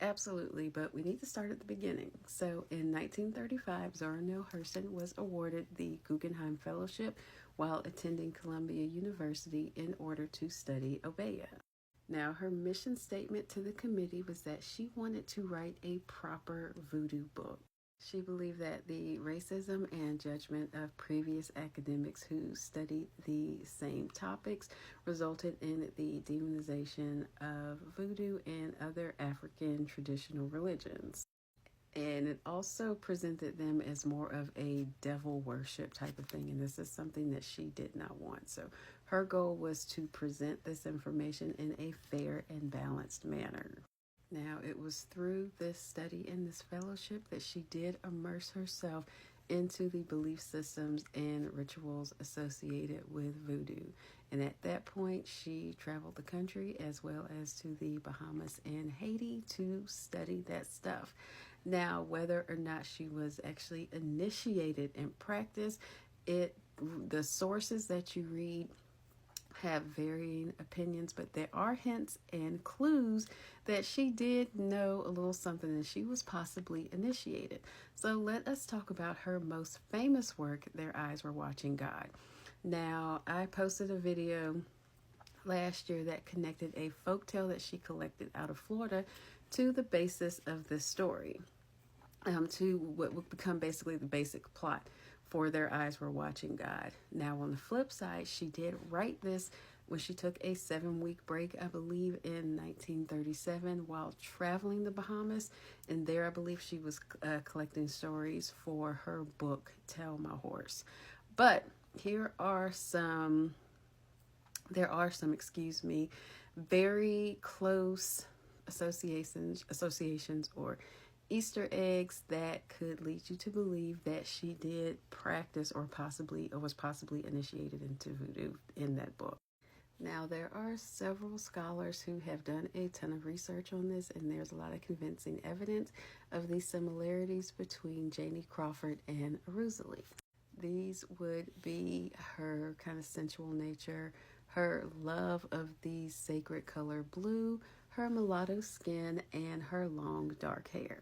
Absolutely, but we need to start at the beginning. So, in 1935, Zora Neale Hurston was awarded the Guggenheim Fellowship while attending Columbia University in order to study Obeah. Now, her mission statement to the committee was that she wanted to write a proper voodoo book. She believed that the racism and judgment of previous academics who studied the same topics resulted in the demonization of voodoo and other African traditional religions. And it also presented them as more of a devil worship type of thing. And this is something that she did not want. So her goal was to present this information in a fair and balanced manner. Now, it was through this study and this fellowship that she did immerse herself into the belief systems and rituals associated with voodoo. And at that point, she traveled the country as well as to the Bahamas and Haiti to study that stuff. Now, whether or not she was actually initiated in practice, the sources that you read have varying opinions, but there are hints and clues that she did know a little something and she was possibly initiated. So let us talk about her most famous work, Their Eyes Were Watching God. Now, I posted a video last year that connected a folktale that she collected out of Florida to the basis of this story, to what would become basically the basic plot for Their Eyes Were Watching God. Now, on the flip side, she did write this when she took a 7-week break, I believe, in 1937 while traveling the Bahamas. And there, I believe she was collecting stories for her book, Tell My Horse. But there are some, very close associations or Easter eggs that could lead you to believe that she did practice or was possibly initiated into voodoo in that book. Now, there are several scholars who have done a ton of research on this, and there's a lot of convincing evidence of the similarities between Janie Crawford and Rosalie. These would be her kind of sensual nature, her love of the sacred color blue, her mulatto skin, and her long dark hair.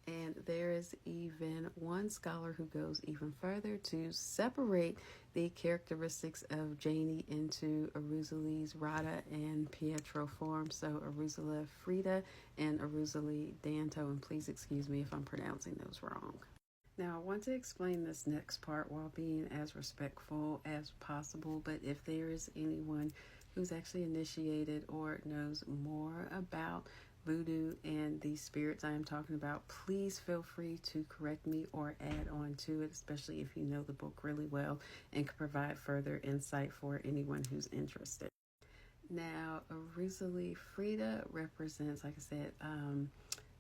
And there is even one scholar who goes even further to separate the characteristics of Janie into Arusalie's Rada and Pietro form. So Arusula Frida and Arusalie Danto. And please excuse me if I'm pronouncing those wrong. Now, I want to explain this next part while being as respectful as possible. But if there is anyone who's actually initiated or knows more about voodoo and the spirits I am talking about, please feel free to correct me or add on to it, especially if you know the book really well and can provide further insight for anyone who's interested. Now, Rosalie Frida represents, like I said,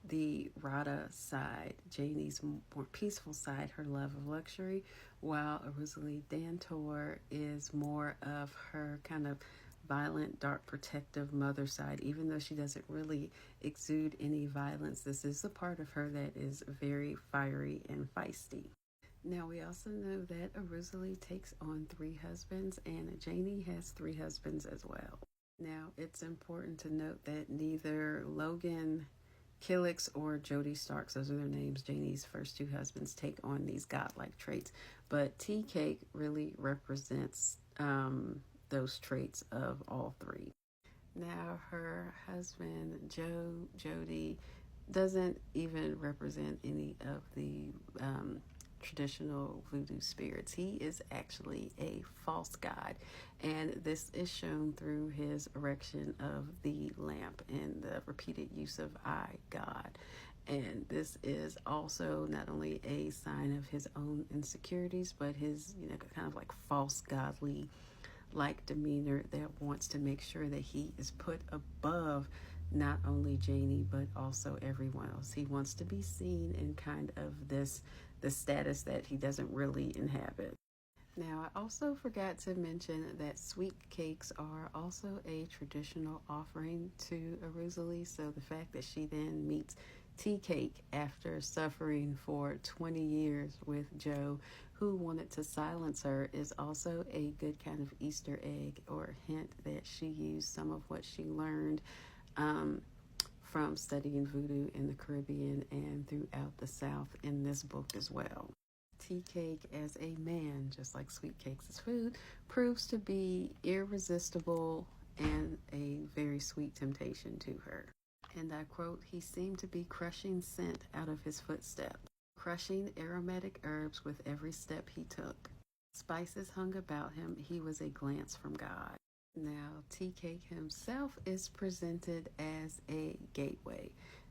the Rada side, Janie's more peaceful side, her love of luxury, while Rosalie Dantor is more of her kind of violent, dark, protective mother side. Even though she doesn't really exude any violence, this is a part of her that is very fiery and feisty. Now, we also know that Rosalie takes on 3 husbands, and Janie has 3 husbands as well. Now, it's important to note that neither Logan Killix or Jody Starks, those are their names, Janie's first 2 husbands, take on these godlike traits. But Tea Cake really represents those traits of all 3. Now, her husband, Jody, doesn't even represent any of the traditional voodoo spirits. He is actually a false god, and this is shown through his erection of the lamp and the repeated use of I, God. And this is also not only a sign of his own insecurities, but his, kind of like false godly like demeanor that wants to make sure that he is put above not only Janie but also everyone else. He wants to be seen in kind of the status that he doesn't really inhabit. Now, I also forgot to mention that sweet cakes are also a traditional offering to Rosalie. So the fact that she then meets Tea Cake after suffering for 20 years with Joe, who wanted to silence her, is also a good kind of Easter egg or hint that she used some of what she learned from studying voodoo in the Caribbean and throughout the South in this book as well. Tea cake as a man, just like sweet cakes as food, proves to be irresistible and a very sweet temptation to her. And I quote, "He seemed to be crushing scent out of his footsteps, crushing aromatic herbs with every step he took. Spices hung about him. He was a glance from God." Now, Tea Cake himself is presented as a gateway.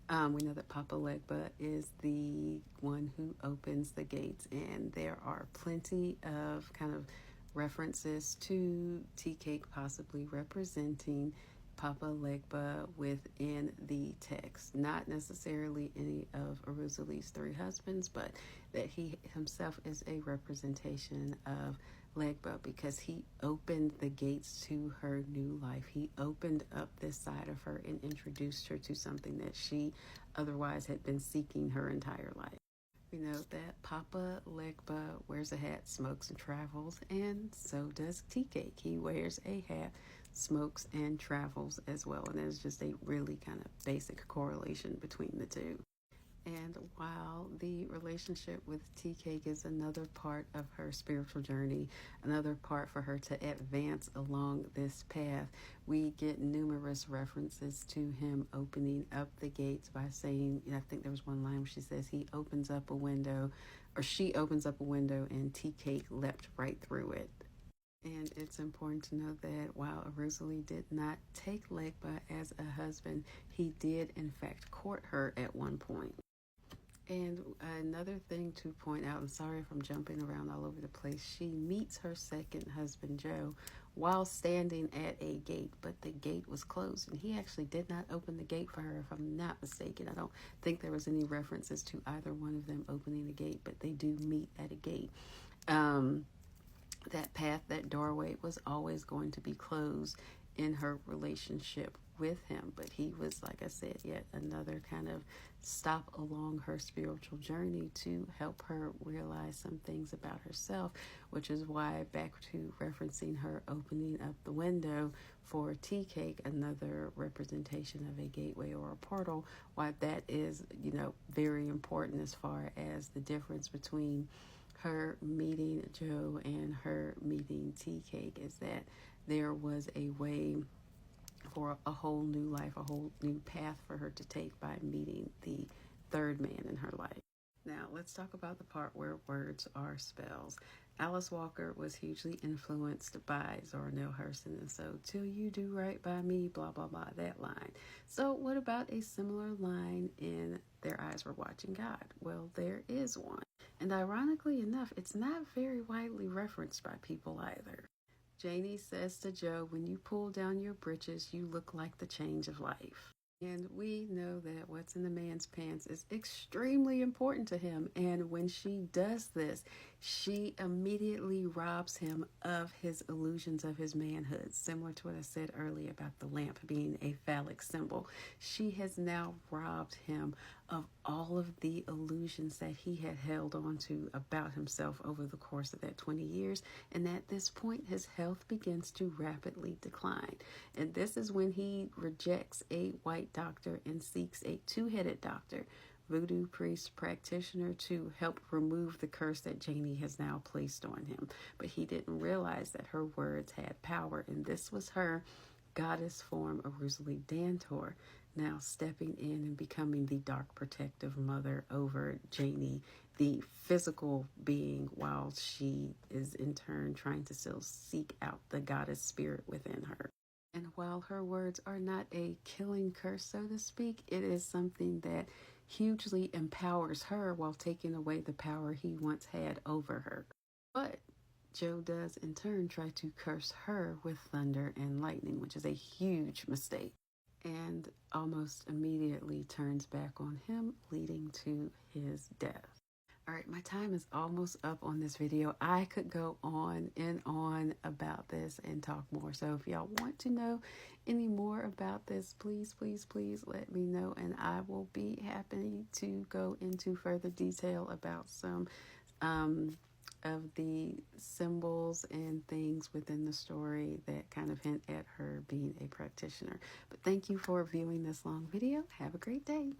We know that Papa Legba is the one who opens the gates, and there are plenty of kind of references to Tea Cake possibly representing Papa Legba within the text. Not necessarily any of Aruzali's three husbands, but that he himself is a representation of Legba because he opened the gates to her new life. He opened up this side of her and introduced her to something that she otherwise had been seeking her entire life. We know that Papa Legba wears a hat, smokes, and travels, and so does Tea Cake. He wears a hat, smokes, and travels as well, and there's just a really kind of basic correlation between the two. And while the relationship with Tea Cake is another part of her spiritual journey, another part for her to advance along this path, we get numerous references to him opening up the gates by saying, I think there was one line where she says he opens up a window, or she opens up a window, and Tea Cake leapt right through it. And it's important to note that while Aruzali did not take Legba as a husband, he did in fact court her at one point. And another thing to point out, and sorry if I'm jumping around all over the place, she meets her second husband, Joe, while standing at a gate, but the gate was closed, and he actually did not open the gate for her, if I'm not mistaken. I don't think there was any references to either one of them opening the gate, but they do meet at a gate. That path, that doorway was always going to be closed in her relationship with him, but he was, like I said, yet another kind of stop along her spiritual journey to help her realize some things about herself, which is why, back to referencing her opening up the window for Tea Cake, another representation of a gateway or a portal, why that is, very important as far as the difference between her meeting Joe and her meeting Tea Cake is that there was a way for a whole new life, a whole new path for her to take by meeting the third man in her life. Now, let's talk about the part where words are spells. Alice Walker was hugely influenced by Zora, Neale, Hurston, and so, "Till you do right by me, blah, blah, blah," that line. So what about a similar line in Their Eyes Were Watching God? Well, there is one. And ironically enough, it's not very widely referenced by people either. Janie says to Joe, "When you pull down your britches, you look like the change of life." And we know that what's in the man's pants is extremely important to him. And when she does this, she immediately robs him of his illusions of his manhood. Similar to what I said earlier about the lamp being a phallic symbol. She has now robbed him of all of the illusions that he had held on to about himself over the course of that 20 years. And at this point, his health begins to rapidly decline. And this is when he rejects a white doctor and seeks a two-headed doctor, voodoo priest practitioner, to help remove the curse that Janie has now placed on him. But he didn't realize that her words had power, and this was her goddess form, Aruzali Dantor, now stepping in and becoming the dark protective mother over Janie, the physical being, while she is in turn trying to still seek out the goddess spirit within her. And while her words are not a killing curse, so to speak, it is something that hugely empowers her while taking away the power he once had over her. But Joe does in turn try to curse her with thunder and lightning, which is a huge mistake, and almost immediately turns back on him, leading to his death. All right, my time is almost up on this video. I could go on and on about this and talk more. So if y'all want to know any more about this, please, please, please let me know. And I will be happy to go into further detail about some of the symbols and things within the story that kind of hint at her being a practitioner. But thank you for viewing this long video. Have a great day.